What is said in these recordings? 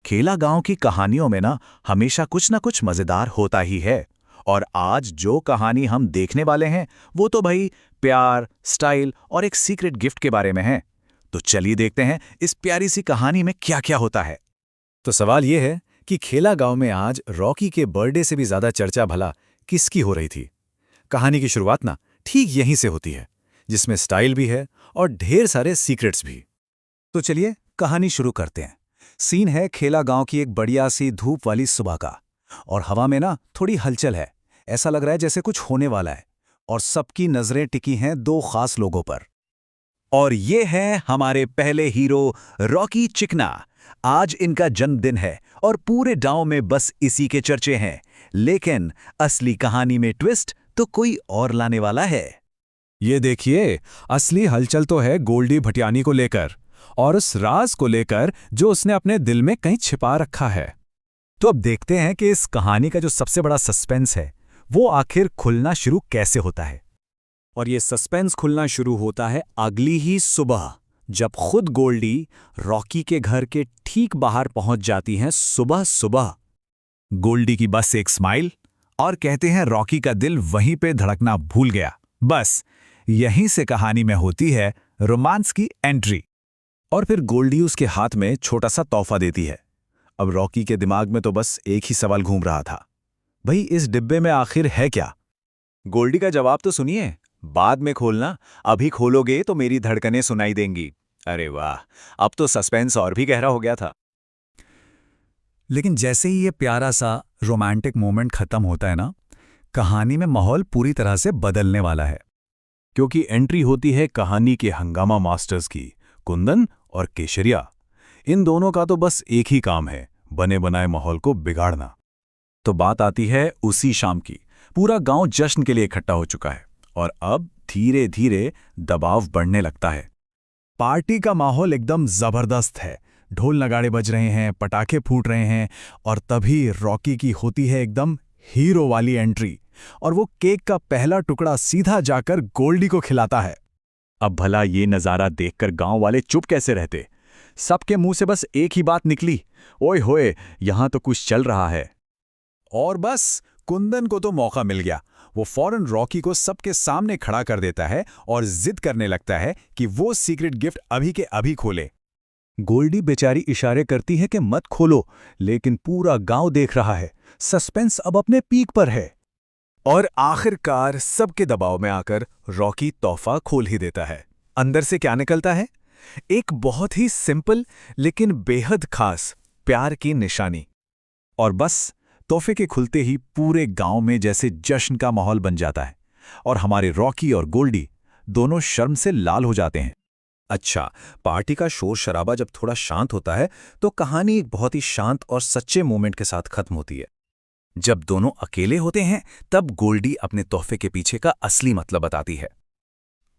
खेला गांव की कहानियों में ना हमेशा कुछ ना कुछ मजेदार होता ही है। और आज जो कहानी हम देखने वाले हैं वो तो भाई प्यार, स्टाइल और एक सीक्रेट गिफ्ट के बारे में है। तो चलिए देखते हैं इस प्यारी सी कहानी में क्या क्या होता है। तो सवाल यह है कि खेला गांव में आज रॉकी के बर्थडे से भी ज्यादा चर्चा भला किसकी हो रही थी। कहानी की शुरुआत ना ठीक यहीं से होती है, जिसमें स्टाइल भी है और ढेर सारे सीक्रेट्स भी। तो चलिए कहानी शुरू करते हैं। सीन है खेला गांव की एक बढ़िया सी धूप वाली सुबह का, और हवा में ना थोड़ी हलचल है। ऐसा लग रहा है जैसे कुछ होने वाला है, और सबकी नजरें टिकी हैं दो खास लोगों पर। और ये है हमारे पहले हीरो रॉकी चिकना। आज इनका जन्मदिन है और पूरे गांव में बस इसी के चर्चे हैं। लेकिन असली कहानी में ट्विस्ट तो कोई और लाने वाला है। ये देखिए, असली हलचल तो है गोल्डी भटियानी को लेकर और उस राज को लेकर जो उसने अपने दिल में कहीं छिपा रखा है। तो अब देखते हैं कि इस कहानी का जो सबसे बड़ा सस्पेंस है वो आखिर खुलना शुरू कैसे होता है। और ये सस्पेंस खुलना शुरू होता है अगली ही सुबह, जब खुद गोल्डी रॉकी के घर के ठीक बाहर पहुंच जाती हैं। सुबह सुबह गोल्डी की बस एक स्माइल, और कहते हैं रॉकी का दिल वहीं पे धड़कना भूल गया। बस यहीं से कहानी में होती है रोमांस की एंट्री। और फिर गोल्डी उसके हाथ में छोटा सा तोहफा देती है। अब रॉकी के दिमाग में तो बस एक ही सवाल घूम रहा था, भाई इस डिब्बे में आखिर है क्या। गोल्डी का जवाब तो सुनिए, बाद में खोलना, अभी खोलोगे तो मेरी धड़कनें सुनाई देंगी। अरे वाह, अब तो सस्पेंस और भी गहरा हो गया था। लेकिन जैसे ही ये प्यारा सा रोमांटिक मोमेंट खत्म होता है ना, कहानी में माहौल पूरी तरह से बदलने वाला है। क्योंकि एंट्री होती है कहानी के हंगामा मास्टर्स की, कुंदन और केशरिया। इन दोनों का तो बस एक ही काम है, बने बनाए माहौल को बिगाड़ना। तो बात आती है उसी शाम की। पूरा गांव जश्न के लिए इकट्ठा हो चुका है और अब धीरे धीरे दबाव बढ़ने लगता है। पार्टी का माहौल एकदम जबरदस्त है। ढोल नगाड़े बज रहे हैं, पटाखे फूट रहे हैं, और तभी रॉकी की होती है एकदम हीरो वाली एंट्री, और वो केक का पहला टुकड़ा सीधा जाकर गोल्डी को खिलाता है। अब भला ये नज़ारा देखकर गांव वाले चुप कैसे रहते। सबके मुंह से बस एक ही बात निकली, ओए होए, यहां तो कुछ चल रहा है। और बस कुंदन को तो मौका मिल गया। वो फौरन रॉकी को सबके सामने खड़ा कर देता है और जिद करने लगता है कि वो सीक्रेट गिफ्ट अभी के अभी खोले। गोल्डी बेचारी इशारे करती है कि मत खोलो, लेकिन पूरा गांव देख रहा है। सस्पेंस अब अपने पीक पर है। और आखिरकार सबके दबाव में आकर रॉकी तोहफा खोल ही देता है। अंदर से क्या निकलता है? एक बहुत ही सिंपल लेकिन बेहद खास प्यार की निशानी। और बस तोहफे के खुलते ही पूरे गांव में जैसे जश्न का माहौल बन जाता है, और हमारे रॉकी और गोल्डी दोनों शर्म से लाल हो जाते हैं। अच्छा, पार्टी का शोर शराबा जब थोड़ा शांत होता है तो कहानी एक बहुत ही शांत और सच्चे मोमेंट के साथ खत्म होती है। जब दोनों अकेले होते हैं तब गोल्डी अपने तोहफे के पीछे का असली मतलब बताती है,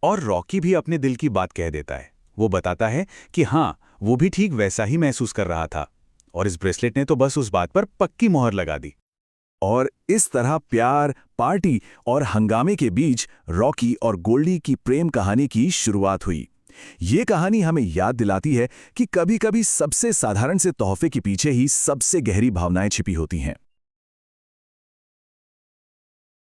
और रॉकी भी अपने दिल की बात कह देता है। वो बताता है कि हाँ, वो भी ठीक वैसा ही महसूस कर रहा था, और इस ब्रेसलेट ने तो बस उस बात पर पक्की मोहर लगा दी। और इस तरह प्यार, पार्टी और हंगामे के बीच रॉकी और गोल्डी की प्रेम कहानी की शुरुआत हुई। ये कहानी हमें याद दिलाती है कि कभी-कभी सबसे साधारण से तोहफे के पीछे ही सबसे गहरी भावनाएं छिपी होती हैं।